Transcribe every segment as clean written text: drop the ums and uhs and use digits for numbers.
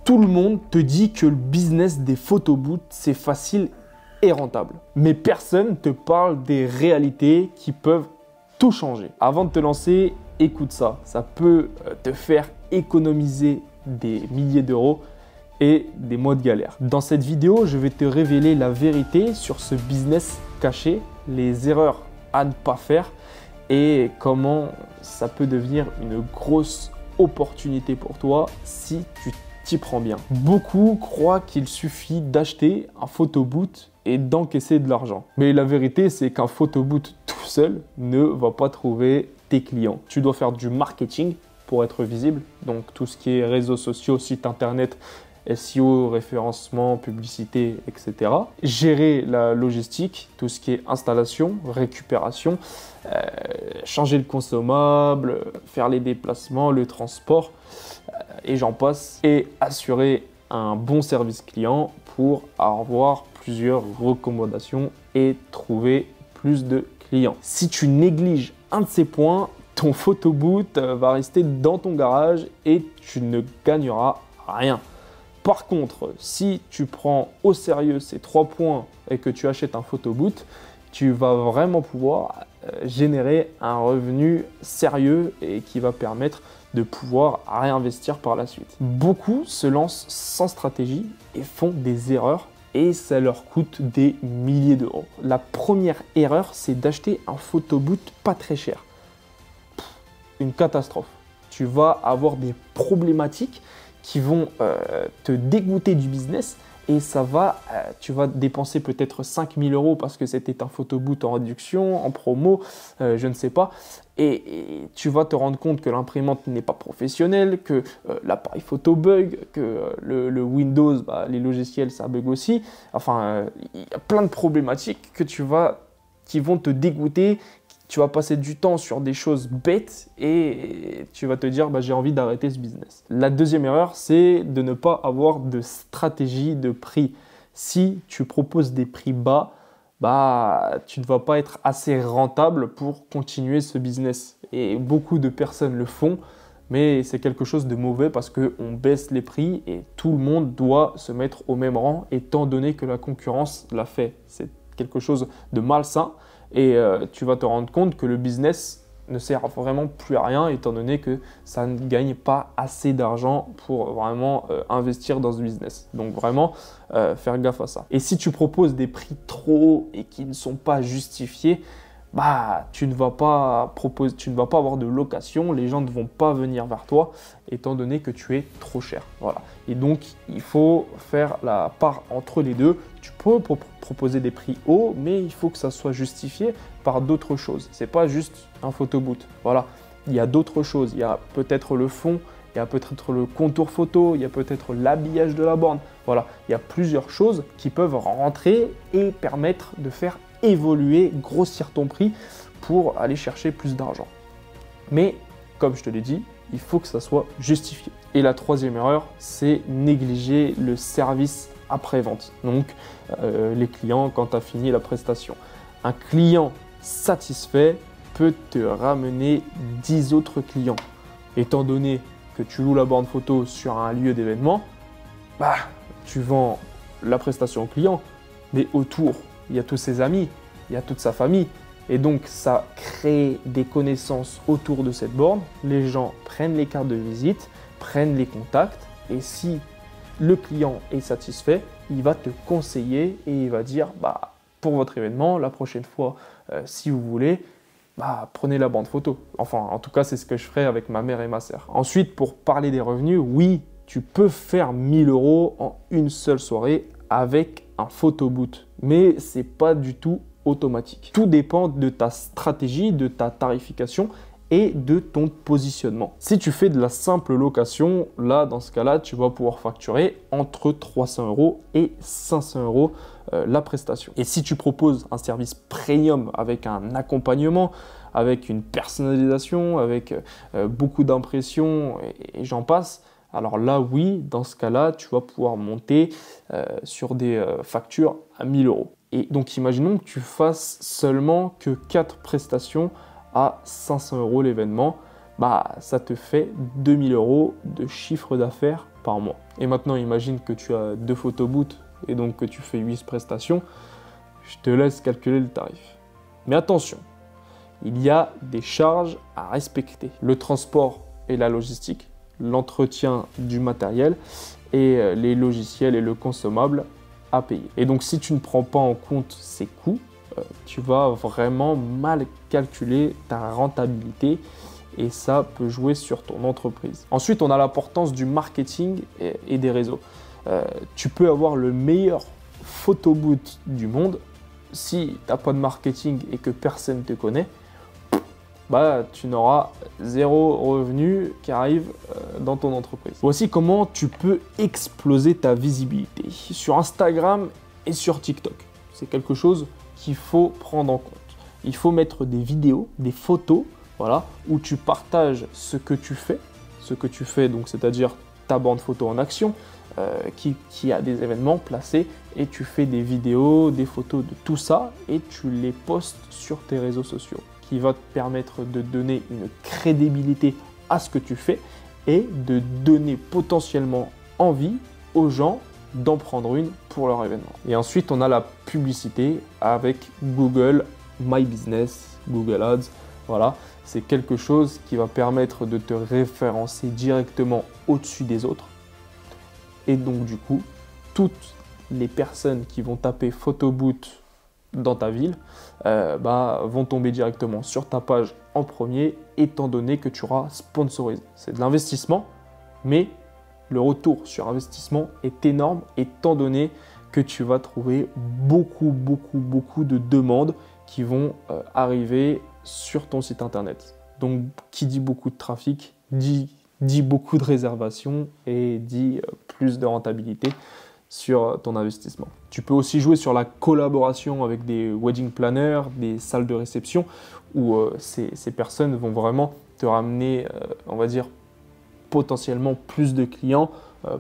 Tout le monde te dit que le business des photobooths, c'est facile et rentable. Mais personne ne te parle des réalités qui peuvent tout changer. Avant de te lancer, écoute ça. Ça peut te faire économiser des milliers d'euros et des mois de galère. Dans cette vidéo, je vais te révéler la vérité sur ce business caché, les erreurs à ne pas faire et comment ça peut devenir une grosse opportunité pour toi si tu t'y prends bien. Beaucoup croient qu'il suffit d'acheter un photobooth et d'encaisser de l'argent. Mais la vérité, c'est qu'un photobooth tout seul ne va pas trouver tes clients. Tu dois faire du marketing pour être visible, donc tout ce qui est réseaux sociaux, site internet, SEO, référencement, publicité, etc. Gérer la logistique, tout ce qui est installation, récupération, changer le consommable, faire les déplacements, le transport, et j'en passe. Et assurer un bon service client pour avoir plusieurs recommandations et trouver plus de clients. Si tu négliges un de ces points, ton photobooth va rester dans ton garage et tu ne gagneras rien. Par contre, si tu prends au sérieux ces 3 points et que tu achètes un photobooth, tu vas vraiment pouvoir générer un revenu sérieux et qui va permettre de pouvoir réinvestir par la suite. Beaucoup se lancent sans stratégie et font des erreurs et ça leur coûte des milliers d'euros. La première erreur, c'est d'acheter un photobooth pas très cher. Une catastrophe. Tu vas avoir des problématiques qui vont te dégoûter du business et tu vas dépenser peut-être 5 000 euros parce que c'était un photobooth en réduction, en promo, je ne sais pas. Et tu vas te rendre compte que l'imprimante n'est pas professionnelle, que l'appareil photo bug, que le Windows, les logiciels, ça bug aussi. Enfin, il y a plein de problématiques qui vont te dégoûter. Tu vas passer du temps sur des choses bêtes et tu vas te dire j'ai envie d'arrêter ce business. La deuxième erreur, c'est de ne pas avoir de stratégie de prix. Si tu proposes des prix bas, tu ne vas pas être assez rentable pour continuer ce business. Et beaucoup de personnes le font, mais c'est quelque chose de mauvais parce qu'on baisse les prix et tout le monde doit se mettre au même rang étant donné que la concurrence l'a fait. C'est quelque chose de malsain. Et tu vas te rendre compte que le business ne sert vraiment plus à rien étant donné que ça ne gagne pas assez d'argent pour vraiment investir dans ce business. Donc vraiment, faire gaffe à ça. Et si tu proposes des prix trop hauts et qui ne sont pas justifiés, tu ne vas pas avoir de location, les gens ne vont pas venir vers toi étant donné que tu es trop cher. Voilà. Et donc, il faut faire la part entre les deux. Tu peux proposer des prix hauts, mais il faut que ça soit justifié par d'autres choses. Ce n'est pas juste un photobooth. Voilà. Il y a d'autres choses. Il y a peut-être le fond, il y a peut-être le contour photo, il y a peut-être l'habillage de la borne. Voilà. Il y a plusieurs choses qui peuvent rentrer et permettre de faire évoluer, grossir ton prix pour aller chercher plus d'argent. Mais comme je te l'ai dit, il faut que ça soit justifié. Et la troisième erreur, c'est négliger le service après-vente. Donc les clients quand tu as fini la prestation. Un client satisfait peut te ramener 10 autres clients. Étant donné que tu loues la borne photo sur un lieu d'événement, tu vends la prestation au client, mais autour, il y a tous ses amis, il y a toute sa famille. Et donc, ça crée des connaissances autour de cette borne. Les gens prennent les cartes de visite, prennent les contacts. Et si le client est satisfait, il va te conseiller et il va dire pour votre événement, la prochaine fois, si vous voulez, prenez la borne photo. Enfin, en tout cas, c'est ce que je ferai avec ma mère et ma sœur. Ensuite, pour parler des revenus, oui, tu peux faire 1 000 euros en une seule soirée avec un photobooth. Mais ce n'est pas du tout automatique. Tout dépend de ta stratégie, de ta tarification et de ton positionnement. Si tu fais de la simple location, là, dans ce cas-là, tu vas pouvoir facturer entre 300 euros et 500 euros la prestation. Et si tu proposes un service premium avec un accompagnement, avec une personnalisation, avec beaucoup d'impressions et j'en passe, alors là, oui, dans ce cas-là, tu vas pouvoir monter sur des factures à 1 000 euros. Et donc, imaginons que tu fasses seulement que 4 prestations à 500 euros l'événement. bah, ça te fait 2000 € de chiffre d'affaires par mois. Et maintenant, imagine que tu as 2 photobooths et donc que tu fais 8 prestations. Je te laisse calculer le tarif. Mais attention, il y a des charges à respecter. Le transport et la logistique, l'entretien du matériel et les logiciels et le consommable à payer. Et donc, si tu ne prends pas en compte ces coûts, tu vas vraiment mal calculer ta rentabilité et ça peut jouer sur ton entreprise. Ensuite, on a l'importance du marketing et des réseaux. Tu peux avoir le meilleur photobooth du monde. Si tu n'as pas de marketing et que personne ne te connaît, bah, tu n'auras 0 revenu qui arrive dans ton entreprise. Voici comment tu peux exploser ta visibilité sur Instagram et sur TikTok. C'est quelque chose qu'il faut prendre en compte. Il faut mettre des vidéos, des photos, voilà, où tu partages ce que tu fais, donc c'est-à-dire ta bande photo en action, qui a des événements placés, et tu fais des vidéos, des photos de tout ça, et tu les postes sur tes réseaux sociaux, qui va te permettre de donner une crédibilité à ce que tu fais et de donner potentiellement envie aux gens d'en prendre une pour leur événement. Et ensuite, on a la publicité avec Google My Business, Google Ads. Voilà, c'est quelque chose qui va permettre de te référencer directement au-dessus des autres. Et donc, du coup, toutes les personnes qui vont taper photobooth dans ta ville vont tomber directement sur ta page en premier, étant donné que tu auras sponsorisé. C'est de l'investissement, mais le retour sur investissement est énorme, étant donné que tu vas trouver beaucoup de demandes qui vont arriver sur ton site internet. Donc, qui dit beaucoup de trafic, dit beaucoup de réservations et dit plus de rentabilité sur ton investissement. Tu peux aussi jouer sur la collaboration avec des wedding planners, des salles de réception où ces personnes vont vraiment te ramener, on va dire, potentiellement plus de clients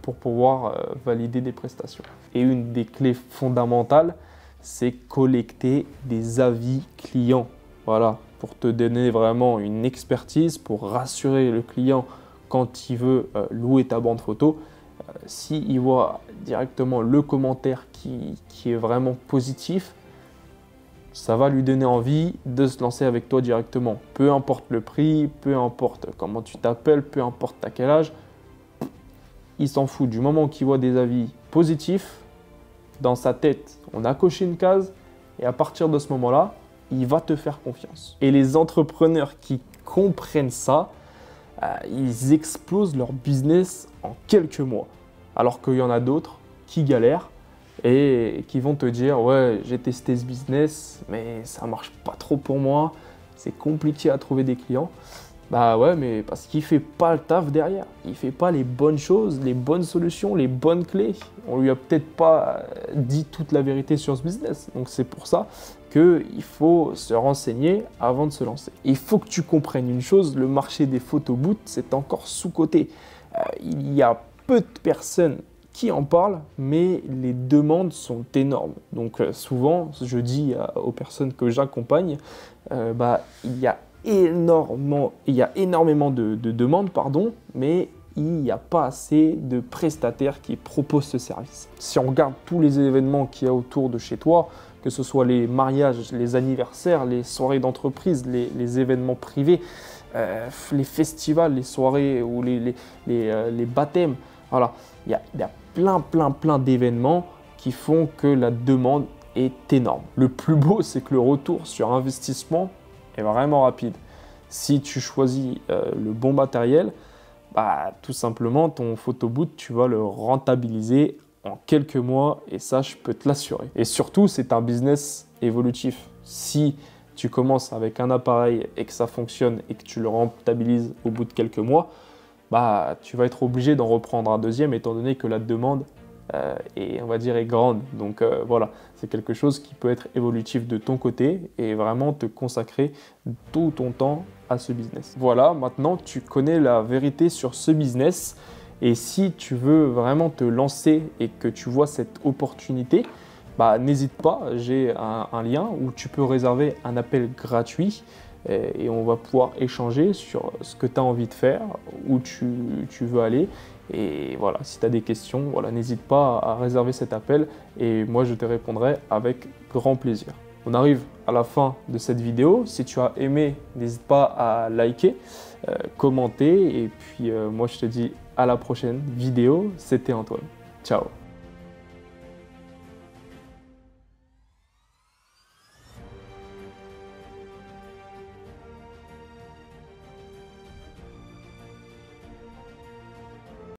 pour pouvoir valider des prestations. Et une des clés fondamentales, c'est collecter des avis clients. Voilà, pour te donner vraiment une expertise, pour rassurer le client quand il veut louer ta bande photo. S'il voit directement le commentaire qui est vraiment positif, ça va lui donner envie de se lancer avec toi directement. Peu importe le prix, peu importe comment tu t'appelles, peu importe à quel âge, il s'en fout. Du moment qu'il voit des avis positifs, dans sa tête, on a coché une case et à partir de ce moment-là, il va te faire confiance. Et les entrepreneurs qui comprennent ça, ils explosent leur business en quelques mois. Alors qu'il y en a d'autres qui galèrent et qui vont te dire « Ouais, j'ai testé ce business, mais ça ne marche pas trop pour moi, c'est compliqué à trouver des clients. » Bah ouais, mais parce qu'il ne fait pas le taf derrière. Il ne fait pas les bonnes choses, les bonnes solutions, les bonnes clés. On ne lui a peut-être pas dit toute la vérité sur ce business. Donc c'est pour ça qu'il faut se renseigner avant de se lancer. Il faut que tu comprennes une chose, le marché des photobooths, c'est encore sous-coté. Il y a peu de personnes qui en parlent, mais les demandes sont énormes. Donc souvent, je dis aux personnes que j'accompagne, il y a énormément de demandes, mais il n'y a pas assez de prestataires qui proposent ce service. Si on regarde tous les événements qu'il y a autour de chez toi, que ce soit les mariages, les anniversaires, les soirées d'entreprise, les événements privés, les festivals, les soirées ou les baptêmes, voilà, il y a plein d'événements qui font que la demande est énorme. Le plus beau, c'est que le retour sur investissement est vraiment rapide. Si tu choisis le bon matériel, tout simplement, ton photobooth, tu vas le rentabiliser en quelques mois et ça, je peux te l'assurer. Et surtout, c'est un business évolutif. Si tu commences avec un appareil et que ça fonctionne et que tu le rentabilises au bout de quelques mois, tu vas être obligé d'en reprendre un deuxième étant donné que la demande est grande. Donc voilà, c'est quelque chose qui peut être évolutif de ton côté et vraiment te consacrer tout ton temps à ce business. Voilà, maintenant tu connais la vérité sur ce business et si tu veux vraiment te lancer et que tu vois cette opportunité, n'hésite pas, j'ai un lien où tu peux réserver un appel gratuit et on va pouvoir échanger sur ce que tu as envie de faire, où tu veux aller. Et voilà, si tu as des questions, voilà, n'hésite pas à réserver cet appel et moi je te répondrai avec grand plaisir. On arrive à la fin de cette vidéo. Si tu as aimé, n'hésite pas à liker, commenter et puis moi je te dis à la prochaine vidéo. C'était Antoine. Ciao.